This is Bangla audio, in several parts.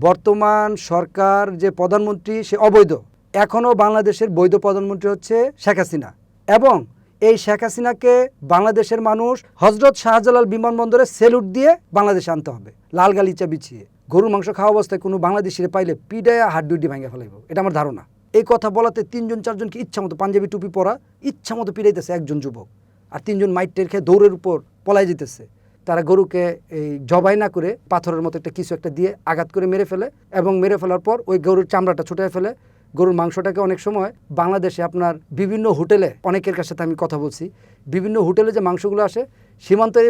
বর্তমান সরকার যে প্রধানমন্ত্রী সে অবৈধ। এখনও বাংলাদেশের বৈধ প্রধানমন্ত্রী হচ্ছে শেখ হাসিনা, এবং এই শেখ হাসিনাকে বাংলাদেশের মানুষ হজরত শাহজালাল বিমানবন্দরে সেলুট দিয়ে বাংলাদেশে আনতে হবে, লাল গালিচা বিছিয়ে। গরুর মাংস খাওয়া অবস্থায় কোনো বাংলাদেশিরে পাইলে পিডায়া হাড্ডি ভেঙে ফেলাইব, এটা আমার ধারণা। এই কথা বলাতে 3জন 4জনকে ইচ্ছা মতো পাঞ্জাবি টুপি পরা ইচ্ছা মতো পিড়াইতেছে একজন যুবক, আর 3জন মাইটের খেয়ে দৌড়ের উপর পলাই যেতেছে। তারা গরুকে এই জবাই না করে পাথরের মতো একটা কিছু একটা দিয়ে আঘাত করে মেরে ফেলে, এবং মেরে ফেলার পর ওই গরুর চামড়াটা ছুটে ফেলে। গরুর মাংসটাকে অনেক সময় বাংলাদেশে আপনার বিভিন্ন হোটেলে, অনেকের কাছে আমি কথা বলছি, বিভিন্ন হোটেলে যে মাংসগুলো আসে সীমান্তের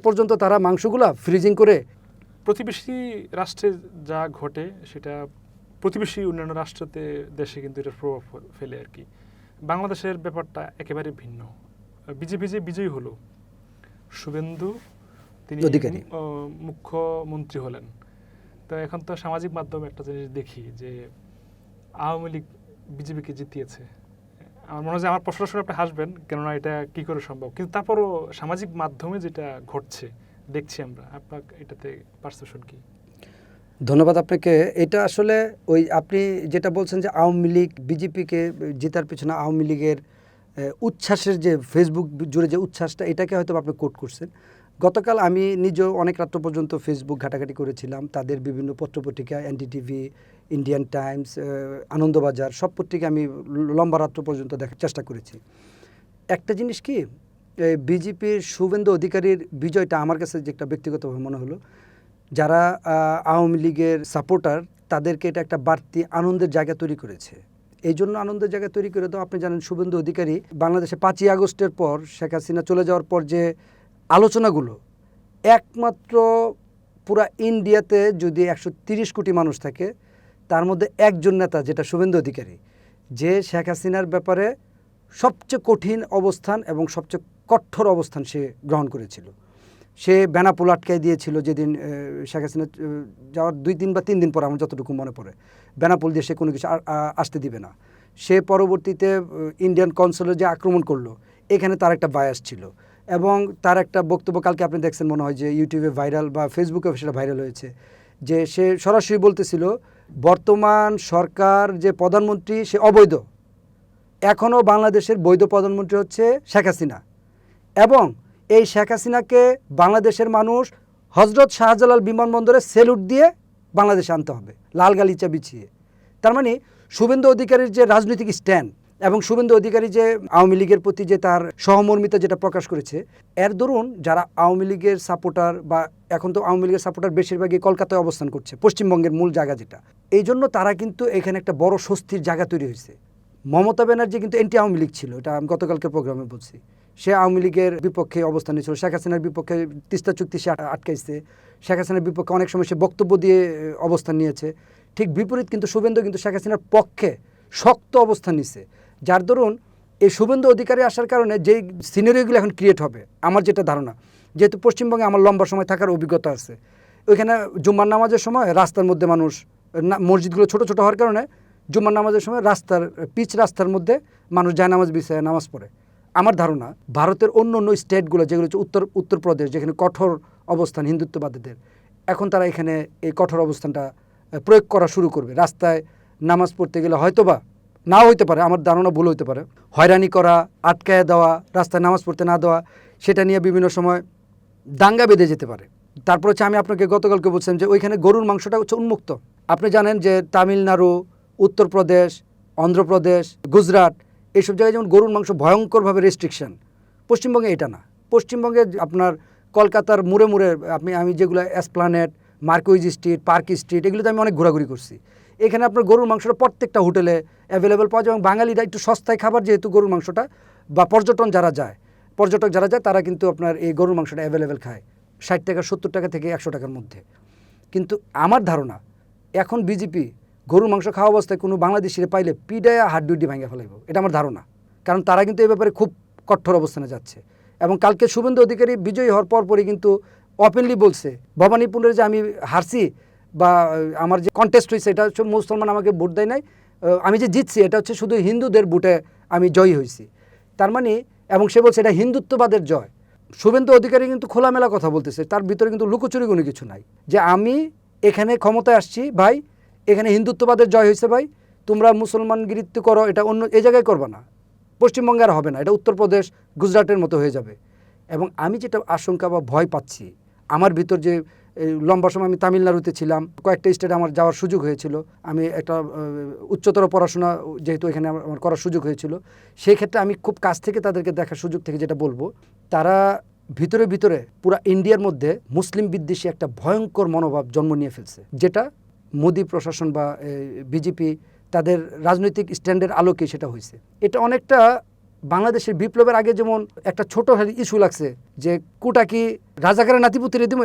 পর্যন্ত তারা মাংসগুলো ফ্রিজিং করে। প্রতিবেশী রাষ্ট্রে যা ঘটে সেটা প্রতিবেশী অন্যান্য রাষ্ট্রতে দেশে কিন্তু এটার প্রভাব ফেলে আর কি। বাংলাদেশের ব্যাপারটা একেবারে ভিন্ন। বিজেপি যে বিজয়ী হলো, শুভেন্দু তিনি মুখ্যমন্ত্রী হলেন, তো এখন তো সামাজিক মাধ্যমে একটা জিনিস দেখি যে আওয়ামী লীগ বিজেপিকে জিতিয়েছে। আমার মনে হয় যে আমার প্রশ্ন শুনে আপনি হাসবেন, কেননা এটা কি করে সম্ভব, কিন্তু তারপরও সামাজিক মাধ্যমে যেটা ঘটছে দেখছি আমরা, আপনার এটাতে পারসেপশন কি? ধন্যবাদ আপনাকে। এটা আসলে ওই আপনি যেটা বলছেন যে আওয়ামী লীগ বিজেপিকে জেতার পেছনে আওয়ামী লীগের উচ্ছ্বাসের যে ফেসবুক জুড়ে যে উচ্ছ্বাসটা, এটাকে হয়তো আপনি কোট করছেন। গতকাল আমি নিজেও অনেক রাত্র পর্যন্ত ফেসবুক ঘাটাঘাটি করেছিলাম। তাদের বিভিন্ন পত্রপত্রিকা, এনডিটিভি, ইন্ডিয়ান টাইমস, আনন্দবাজার, সব পত্রিকা আমি লম্বা রাত্র পর্যন্ত দেখার চেষ্টা করেছি। একটা জিনিস কি, বিজেপির শুভেন্দু অধিকারীর বিজয়টা আমার কাছে যে একটা ব্যক্তিগতভাবে মনে হলো, যারা আওয়ামী লীগের সাপোর্টার তাদেরকে এটা একটা বাড়তি আনন্দের জায়গা তৈরি করেছে। এই জন্য আনন্দের জায়গা তৈরি করে তো আপনি জানেন, শুভেন্দু অধিকারী বাংলাদেশে 5ই আগস্টের পর শেখ হাসিনা চলে যাওয়ার পর যে আলোচনাগুলো, একমাত্র পুরা ইন্ডিয়াতে যদি 130 কোটি মানুষ থাকে, তার মধ্যে একজন নেতা যেটা শুভেন্দু অধিকারী, যে শেখ হাসিনার ব্যাপারে সবচেয়ে কঠিন অবস্থান এবং সবচেয়ে কঠোর অবস্থান সে গ্রহণ করেছিল। সে বেনাপোল আটকাই দিয়েছিল যেদিন শেখ হাসিনা যাওয়ার 2 বা 3 দিন পর, আমার যতটুকু মনে পড়ে, বেনাপোল দিয়ে সে কোনো কিছু আসতে দিবে না। সে পরবর্তীতে ইন্ডিয়ান কনসুলেট যে আক্রমণ করলো, এখানে তার একটা বায়াস ছিল, এবং তার একটা বক্তব্য কালকে আপনি দেখছেন মনে হয় যে ইউটিউবে ভাইরাল বা ফেসবুকে সেটা ভাইরাল হয়েছে, যে সে সরাসরি বলতেছিল বর্তমান সরকার যে প্রধানমন্ত্রী সে অবৈধ। এখনও বাংলাদেশের বৈধ প্রধানমন্ত্রী হচ্ছে শেখ হাসিনা, এবং এই শেখ হাসিনাকে বাংলাদেশের মানুষ হজরত শাহজালাল বিমানবন্দরে সেলুট দিয়ে বাংলাদেশে আনতে হবে, লাল গালিচা বিছিয়ে। তার মানে শুভেন্দু অধিকারীর যে রাজনৈতিক স্ট্যান্ড, এবং শুভেন্দু অধিকারী যে আওয়ামী লীগের প্রতি যে তার সহমর্মিতা যেটা প্রকাশ করেছে, এর দরুন যারা আওয়ামী লীগের সাপোর্টার, বা এখন তো আওয়ামী লীগের সাপোর্টার বেশিরভাগই কলকাতায় অবস্থান করছে, পশ্চিমবঙ্গের মূল জায়গা যেটা, এই জন্য তারা কিন্তু এখানে একটা বড় স্বস্তির জায়গা তৈরি হয়েছে। মমতা ব্যানার্জি কিন্তু এন্টি আওয়ামী লীগ ছিল, এটা আমি গতকালকের প্রোগ্রামে বলছি। সে আওয়ামী লীগের বিপক্ষে অবস্থান নিয়েছিল, শেখ হাসিনার বিপক্ষে তিস্তা চুক্তি সে আটকাইছে, শেখ হাসিনার বিপক্ষে অনেক সময় সে বক্তব্য দিয়ে অবস্থান নিয়েছে। ঠিক বিপরীত কিন্তু শুভেন্দু কিন্তু শেখ হাসিনার পক্ষে শক্ত অবস্থান নিছে, যার দরুন এই শুভেন্দু অধিকারী আসার কারণে যেই সিনারিওগুলো এখন ক্রিয়েট হবে, আমার যেটা ধারণা, যেহেতু পশ্চিমবঙ্গে আমার লম্বা সময় থাকার অভিজ্ঞতা আছে, ওইখানে জুম্মার নামাজের সময় রাস্তার মধ্যে মানুষ, মসজিদগুলো ছোটো ছোটো হওয়ার কারণে জুম্মার নামাজের সময় পিচ রাস্তার মধ্যে মানুষ যায় নামাজ বিছায় নামাজ পড়ে। আমার ধারণা ভারতের অন্য অন্য স্টেটগুলো যেগুলো হচ্ছে উত্তরপ্রদেশ, যেখানে কঠোর অবস্থান হিন্দুত্ববাদীদের, এখন তারা এখানে এই কঠোর অবস্থানটা প্রয়োগ করা শুরু করবে। রাস্তায় নামাজ পড়তে গেলে হয়তোবা নাও হইতে পারে, আমার ধারণা ভুল হইতে পারে, হয়রানি করা, আটকায় দেওয়া, রাস্তায় নামাজ পড়তে না দেওয়া, সেটা নিয়ে বিভিন্ন সময় দাঙ্গা বেঁধে যেতে পারে। তারপর হচ্ছে আমি আপনাকে গতকালকে বলছিলাম যে ওইখানে গরুর মাংসটা হচ্ছে উন্মুক্ত। আপনি জানেন যে তামিলনাড়ু, উত্তরপ্রদেশ, অন্ধ্রপ্রদেশ, গুজরাট, এইসব জায়গায় যেমন গরুর মাংস ভয়ঙ্করভাবে রেস্ট্রিকশন, পশ্চিমবঙ্গে এটা না। পশ্চিমবঙ্গে আপনার কলকাতার মুড়ে মুড়ে আমি যেগুলো Esplanade, Marquis street, park street, এগুলোতে আমি অনেক ঘোরাঘুরি করছি। এখানে আপনার গরুর মাংসটা প্রত্যেকটা হোটেলে অ্যাভেলেবেল পাওয়া যায়, এবং বাঙালিরা একটু সস্তায় খাবার, যেহেতু গরুর মাংসটা, বা পর্যটক যারা যায় তারা কিন্তু আপনার এই গরুর মাংসটা অ্যাভেলেবেল খায় 60 টাকা, 70 টাকা থেকে 100 টাকার মধ্যে। কিন্তু আমার ধারণা এখন বিজেপি গরুর মাংস খাওয়া অবস্থায় কোনো বাংলাদেশিরে পাইলে পিডায়া হাড্ডি ভেঙে ফেলাইব, এটা আমার ধারণা। কারণ তারা কিন্তু এই ব্যাপারে খুব কঠোর অবস্থানে যাচ্ছে। এবং কালকে শুভেন্দু অধিকারী বিজয়ী হওয়ার পরপরই কিন্তু ওপেনলি বলছে, ভবানীপুরের যে আমি হারছি বা আমার যে কন্টেস্ট হয়েছে, এটা হচ্ছে মুসলমান আমাকে ভোট দেয় নাই, আমি যে জিতছি এটা হচ্ছে শুধু হিন্দুদের ভোটে আমি জয়ী হয়েছি। তার মানে, এবং সে বলছে এটা হিন্দুত্ববাদের জয়। শুভেন্দু অধিকারী কিন্তু খোলামেলা কথা বলতেছে, তার ভিতরে কিন্তু লুকোচুরি কোনো কিছু নাই, যে আমি এখানে ক্ষমতায় আসছি ভাই, এখানে হিন্দুত্ববাদের জয় হয়েছে ভাই, তোমরা মুসলমানগিরিত্ব করো, এটা অন্য এই জায়গায় করবে না, পশ্চিমবঙ্গে আর হবে না, এটা উত্তরপ্রদেশ গুজরাটের মতো হয়ে যাবে। এবং আমি যেটা আশঙ্কা বা ভয় পাচ্ছি আমার ভিতর যে লম্বা সময় আমি তামিলনাড়ুতে ছিলাম, কয়েকটা স্টেটে আমার যাওয়ার সুযোগ হয়েছিল, আমি একটা উচ্চতর পড়াশোনা যেহেতু এখানে আমার করার সুযোগ হয়েছিল, সেই ক্ষেত্রে আমি খুব কাছ থেকে তাদেরকে দেখার সুযোগ থেকে যেটা বলবো, তারা ভিতরে ভিতরে পুরা ইন্ডিয়ার মধ্যে মুসলিম বিদ্বেষী একটা ভয়ঙ্কর মনোভাব জন্ম নিয়ে ফেলছে, যেটা মোদি প্রশাসন বা বিজেপি তাদের রাজনৈতিক স্ট্যান্ডের আলোকে সেটা হয়েছে। এটা অনেকটা বাংলাদেশের বিপ্লবের আগে যেমন একটা ছোট ইস্যু লাগছে যে কুটাকি রাজাকারের নাতিপুতির দিন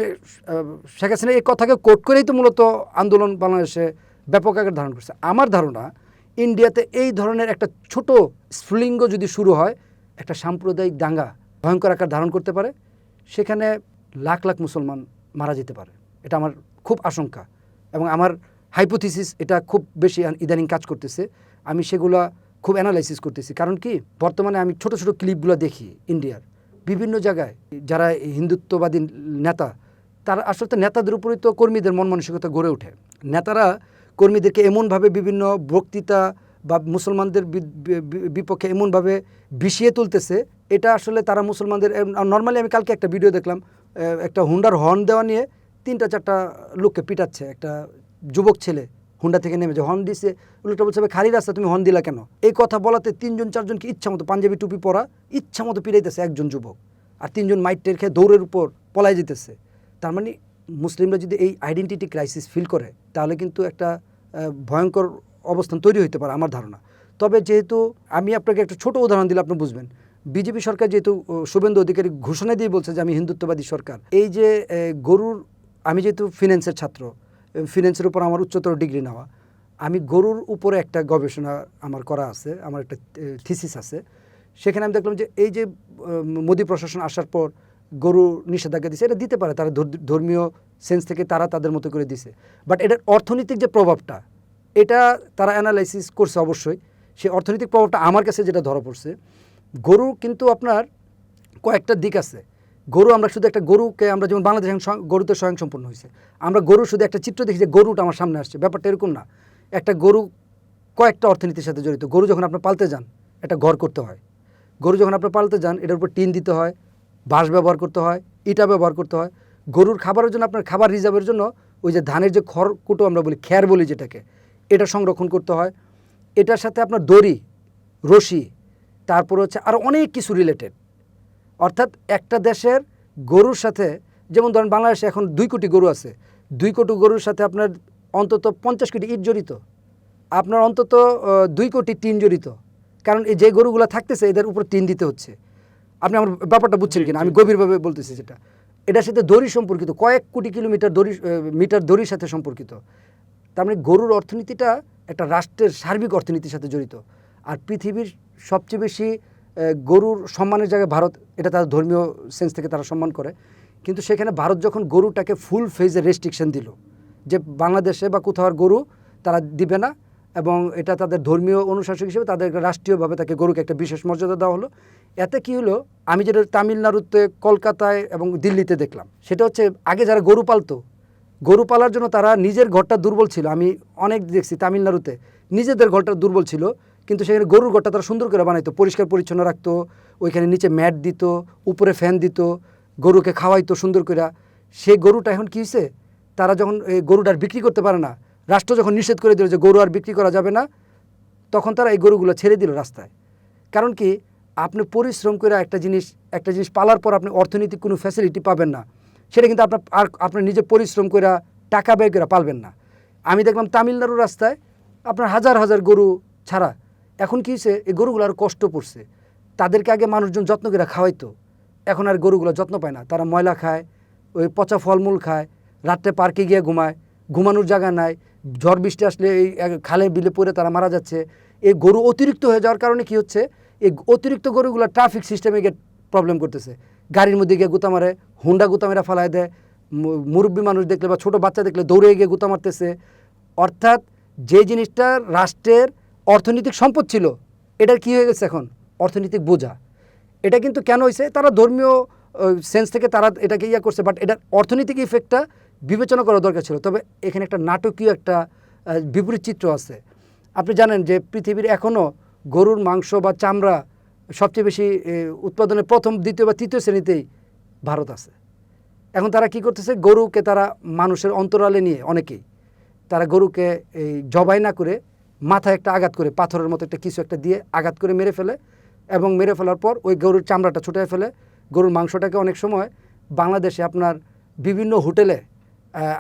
শেখ হাসিনা এই কথাকে কোট করেই তো মূলত আন্দোলন বাংলাদেশে ব্যাপক আকার ধারণ করছে। আমার ধারণা ইন্ডিয়াতে এই ধরনের একটা ছোট স্ফুলিঙ্গ যদি শুরু হয়, একটা সাম্প্রদায়িক দাঙ্গা ভয়ঙ্কর আকার ধারণ করতে পারে, সেখানে লাখ লাখ মুসলমান মারা যেতে পারে। এটা আমার খুব আশঙ্কা এবং আমার হাইপোথিসিস এটা খুব বেশি ইদানিং কাজ করতেছে। আমি সেগুলা খুব অ্যানালাইসিস করতেছি। কারণ কি, বর্তমানে আমি ছোট ছোট ক্লিপগুলো দেখি ইন্ডিয়ার বিভিন্ন জায়গায় যারা হিন্দুত্ববাদী নেতা, তারা আসলে নেতাদের উপরেই তো কর্মীদের মন মানসিকতা গড়ে ওঠে। নেতারা কর্মীদেরকে এমনভাবে বিভিন্ন বক্তৃতা বা মুসলমানদের বিপক্ষে এমনভাবে বিষিয়ে তুলতেছে, এটা আসলে তারা মুসলমানদের নর্মালি আমি কালকে একটা ভিডিও দেখলাম, একটা হুন্ডার হর্ন দেওয়া নিয়ে 3-4টা লোককে পিটাচ্ছে, একটা যুবক ছেলে হুন্ডা থেকে নেমে যে হর্ন দিছে, লোকটা বলছে খালি রাস্তা তুমি হর্ন দিলা কেন? এই কথা বলাতে 3-4জনকে ইচ্ছা মতো পাঞ্জাবি টুপি পরা ইচ্ছা মতো পিটাইতেছে একজন যুবক, আর 3জন মাইটের খেয়ে দৌড়ের উপর পলাই যেতেছে। তার মানে মুসলিমরা যদি এই আইডেন্টিটি ক্রাইসিস ফিল করে, তাহলে কিন্তু একটা ভয়ঙ্কর অবস্থান তৈরি হতে পারে আমার ধারণা। তবে যেহেতু আমি আপনাকে একটা ছোট উদাহরণ দিলে আপনি বুঝবেন, বিজেপি সরকার যেহেতু শুভেন্দু অধিকারী ঘোষণা দিয়ে বলছে যে আমি হিন্দুত্ববাদী সরকার, এই যে গরুর, আমি যেহেতু ফিন্যান্সের ছাত্র, ফিন্যান্সের উপর আমার উচ্চতর ডিগ্রি নেওয়া, আমি গরুর উপরে একটা গবেষণা আমার করা আছে, আমার একটা থিসিস আছে। সেখানে আমি দেখলাম যে এই যে মোদি প্রশাসন আসার পর গরু নিষেধাজ্ঞা দিছে, এটা দিতে পারে তারা ধর্মীয় সেন্স থেকে তারা তাদের মতো করে দিছে, বাট এটার অর্থনৈতিক যে প্রভাবটা এটা তারা অ্যানালাইসিস করছে অবশ্যই। সেই অর্থনৈতিক প্রভাবটা আমার কাছে যেটা ধরা পড়ছে, গরু কিন্তু আপনার কয়েকটা দিক আছে। গরু আমরা শুধু একটা গরুকে, আমরা যেমন বাংলাদেশ গরুতে স্বয়ংসম্পূর্ণ হয়েছে, আমরা গরু শুধু একটা চিত্র দেখি যে গরুটা আমার সামনে আসছে, ব্যাপারটা এরকম না। একটা গরু কয়েকটা অর্থনীতির সাথে জড়িত। গরু যখন আপনি পালতে যান, একটা ঘর করতে হয়। গরু যখন আপনি পালতে যান, এটার উপর টিন দিতে হয়, বাঁশ ব্যবহার করতে হয়, ইটা ব্যবহার করতে হয়। গরুর খাবারের জন্য, আপনার খাবার রিজার্ভের জন্য ওই যে ধানের যে খড়কুটো আমরা বলি, খ্যার বলি যেটাকে, এটা সংরক্ষণ করতে হয়। এটার সাথে আপনার দড়ি, রশি, তারপর হচ্ছে আরও অনেক কিছু রিলেটেড। অর্থাৎ একটা দেশের গরুর সাথে, যেমন ধরেন বাংলাদেশে এখন 2 কোটি গরু আছে, 2 কোটি গরুর সাথে আপনার অন্তত 50 কোটি ইট জড়িত, আপনার অন্তত 2 কোটি টিন জড়িত। কারণ এই যে গরুগুলো থাকতেছে এদের উপর টিন দিতে হচ্ছে। আপনি আমার ব্যাপারটা বুঝছেন কিনা, আমি গভীরভাবে বলতেছি যেটা, এটার সাথে দড়ি সম্পর্কিত, কয়েক কোটি কিলোমিটার মিটার দড়ির সাথে সম্পর্কিত। তার মানে গরুর অর্থনীতিটা একটা রাষ্ট্রের সার্বিক অর্থনীতির সাথে জড়িত। আর পৃথিবীর সবচেয়ে বেশি গরুর সম্মানের জায়গায় ভারত, এটা তার ধর্মীয় সেন্স থেকে তারা সম্মান করে। কিন্তু সেখানে ভারত যখন গরুটাকে ফুল ফেজে রেস্ট্রিকশন দিল, যে বাংলাদেশে বা কোথাও আর গরু তারা দিবে না, এবং এটা তাদের ধর্মীয় অনুশাসক হিসেবে তাদের রাষ্ট্রীয়ভাবে তাকে গরুকে একটা বিশেষ মর্যাদা দেওয়া হলো। এতে কী হলো, আমি যেটা তামিলনাড়ুতে, কলকাতায় এবং দিল্লিতে দেখলাম, সেটা হচ্ছে আগে যারা গরু পালতো, গরু পালার জন্য তারা নিজের ঘরটা দুর্বল ছিল। আমি অনেক দেখছি তামিলনাড়ুতে নিজেদের ঘরটা দুর্বল ছিল, কিন্তু সেখানে গরুর ঘরটা তারা সুন্দর করে বানাইতো, পরিষ্কার পরিচ্ছন্ন রাখতো, ওইখানে নিচে ম্যাট দিত, উপরে ফ্যান দিত, গরুকে খাওয়াইতো সুন্দর করে। সেই গরুটা এখন কী হয়েছে, তারা যখন এই গরুটা আর বিক্রি করতে পারে না, রাষ্ট্র যখন নিষেধ করে দিল যে গরু আর বিক্রি করা যাবে না, তখন তারা এই গরুগুলো ছেড়ে দিল রাস্তায়। কারণ কি, আপনি পরিশ্রম করে একটা জিনিস পালার পর আপনি অর্থনৈতিক কোনো ফ্যাসিলিটি পাবেন না, সেটা কিন্তু আপনার নিজে পরিশ্রম করে টাকা ব্যয় করে পালবেন না। আমি দেখলাম তামিলনাড়ুর রাস্তায় আপনার হাজার হাজার গরু ছাড়া। এখন কী হয়েছে, এই গরুগুলো আর কষ্ট পড়ছে, তাদেরকে আগে মানুষজন যত্ন করে খাওয়াইতো, এখন আর গরুগুলো যত্ন পায় না, তারা ময়লা খায়, ওই পচা ফলমূল খায়, রাত্রে পার্কে গিয়ে ঘুমায়, ঘুমানোর জায়গা নাই, ঝড় বৃষ্টি আসলে এই খালে বিলে পড়ে তারা মারা যাচ্ছে। এই গরু অতিরিক্ত হয়ে যাওয়ার কারণে কি হচ্ছে, এই অতিরিক্ত গরুগুলো ট্রাফিক সিস্টেমে গিয়ে প্রবলেম করতেছে, গাড়ির মধ্যে গিয়ে গুতা মারে, হুন্ডা গুতা মেরা ফালায় দেয়, মুরব্বী মানুষ দেখলে বা ছোটো বাচ্চা দেখলে দৌড়ে গিয়ে গুতা মারতেছে। অর্থাৎ যে জিনিসটা রাষ্ট্রের অর্থনৈতিক সম্পদ ছিল, এটার কী হয়ে গেছে এখন অর্থনৈতিক বোঝা। এটা কিন্তু কেন হয়েছে, তারা ধর্মীয় সেন্স থেকে তারা এটাকে করছে, বাট এটার অর্থনৈতিক ইফেক্টটা বিবেচনা করা দরকার ছিল। তবে এখানে একটা নাটকীয় একটা বিপরীত চিত্র আছে। আপনি জানেন যে পৃথিবীর এখনও গরুর মাংস বা চামড়া সবচেয়ে বেশি উৎপাদনের প্রথম, দ্বিতীয় বা তৃতীয় শ্রেণীতেই ভারত আছে। এখন তারা কি করতেছে, গরুকে তারা মানুষের অন্তরালে নিয়ে অনেকেই তারা গরুকে এই জবাই না করে মাথায় একটা আঘাত করে, পাথরের মতো একটা কিছু একটা দিয়ে আঘাত করে মেরে ফেলে, এবং মেরে ফেলার পর ওই গরুর চামড়াটা ছুটায় ফেলে। গরুর মাংসটাকে অনেক সময় বাংলাদেশে আপনার বিভিন্ন হোটেলে,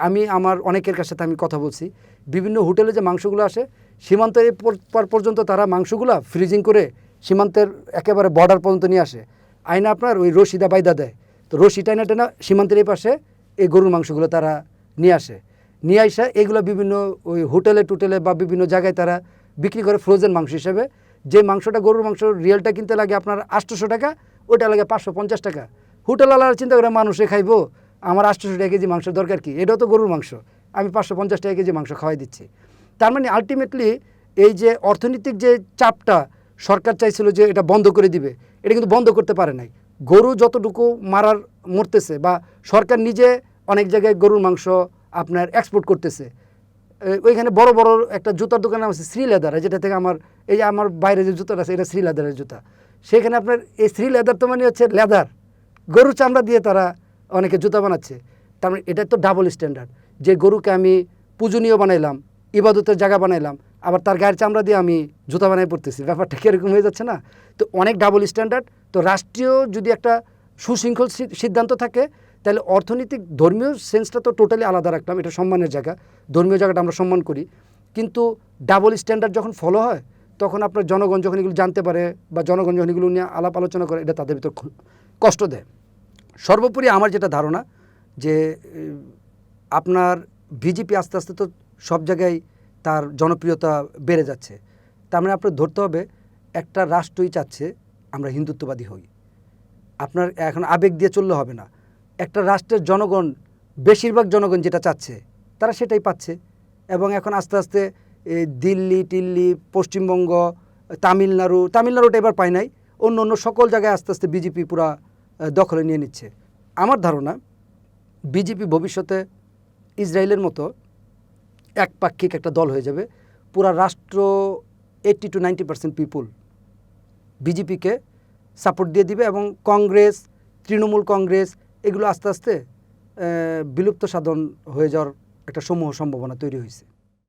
আমি আমার অনেকের কাছে আমি কথা বলছি, বিভিন্ন হোটেলে যে মাংসগুলো আসে সীমান্তের পর পর্যন্ত তারা মাংসগুলো ফ্রিজিং করে সীমান্তের একেবারে বর্ডার পর্যন্ত নিয়ে আসে, আইনা আপনার ওই রশিদা বাইদা দেয়। তো রশি টাইনা টাইনা সীমান্তের এই পাশে এই গরুর মাংসগুলো তারা নিয়ে আসে, নিয়ে আসা এগুলো বিভিন্ন ওই হোটেলে টুটেলে বা বিভিন্ন জায়গায় তারা বিক্রি করে ফ্রোজেন মাংস হিসেবে। যে মাংসটা গরুর মাংস রিয়েলটা কিনতে লাগে আপনার 800 টাকা, ওটা লাগে 550 টাকা। হোটেলওয়ালারা চিন্তা করে মানুষে খাইবো, আমার 800 টাকা কেজি মাংসের দরকার কি, এটাও তো গরুর মাংস, আমি 550 টাকা কেজি মাংস খাওয়াই দিচ্ছি। তার মানে আলটিমেটলি এই যে অর্থনৈতিক যে চাপটা সরকার চাইছিল যে এটা বন্ধ করে দিবে, এটা কিন্তু বন্ধ করতে পারে নাই। গরু যতটুকু মরতেছে, বা সরকার নিজে অনেক জায়গায় গরুর মাংস আপনার এক্সপোর্ট করতেছে। ওইখানে বড় বড় একটা জুতার দোকান আছে শ্রী লেদার, যেটা থেকে এই যে আমার বাইরে যে জুতাটা আছে এটা শ্রী লেদারের জুতা। সেখানে আপনার এই শ্রী লেদার তো মানে হচ্ছে লেদার, গরুর চামড়া দিয়ে তারা অনেকে জুতা বানাচ্ছে। তার মানে এটা তো ডাবল স্ট্যান্ডার্ড, যে গরুকে আমি পূজনীয় বানাইলাম, ইবাদতের জায়গা বানাইলাম, আবার তার গায়ের চামড়া দিয়ে আমি জুতা বানাই পড়তেছি। ব্যাপারটা কীরকম হয়ে যাচ্ছে না? তো অনেক ডাবল স্ট্যান্ডার্ড। তো রাষ্ট্রীয় যদি একটা সুশৃঙ্খল সিদ্ধান্ত থাকে, তাহলে অর্থনৈতিক ধর্মীয় সেন্সটা তো টোটালি আলাদা রাখলাম, এটা সম্মানের জায়গা, ধর্মীয় জায়গাটা আমরা সম্মান করি। কিন্তু ডাবল স্ট্যান্ডার্ড যখন ফলো হয়, তখন আপনার জনগণ যখন এগুলো জানতে পারে বা জনগণ যখন এগুলো নিয়ে আলাপ আলোচনা করে, এটা তাদের ভিতর কষ্ট দেয়। সর্বোপরি আমার যেটা ধারণা যে আপনার বিজেপি আস্তে আস্তে তো সব জায়গায় তার জনপ্রিয়তা বেড়ে যাচ্ছে। তার মানে আপনার ধরতে হবে একটা রাষ্ট্রই চাচ্ছে আমরা হিন্দুত্ববাদী হই। আপনার এখন আবেগ দিয়ে চললে হবে না। একটা রাষ্ট্রের জনগণ, বেশিরভাগ জনগণ যেটা চাচ্ছে তারা সেটাই পাচ্ছে। এবং এখন আস্তে আস্তে দিল্লি টিল্লি, পশ্চিমবঙ্গ, তামিলনাড়ুটা এবার পায় নাই, অন্য অন্য সকল জায়গায় আস্তে আস্তে বিজেপি পুরা দখলে নিয়ে নিচ্ছে। আমার ধারণা বিজেপি ভবিষ্যতে ইসরায়েলের মতো একপাক্ষিক একটা দল হয়ে যাবে। পুরা রাষ্ট্র 80 to 90% পিপুল বিজেপিকে সাপোর্ট দিয়ে দিবে, এবং কংগ্রেস, তৃণমূল কংগ্রেস এগুলো আস্তে আস্তে বিলুপ্ত সাধন হয়ে যাওয়ার একটা সমূহ সম্ভাবনা তৈরি হয়েছে।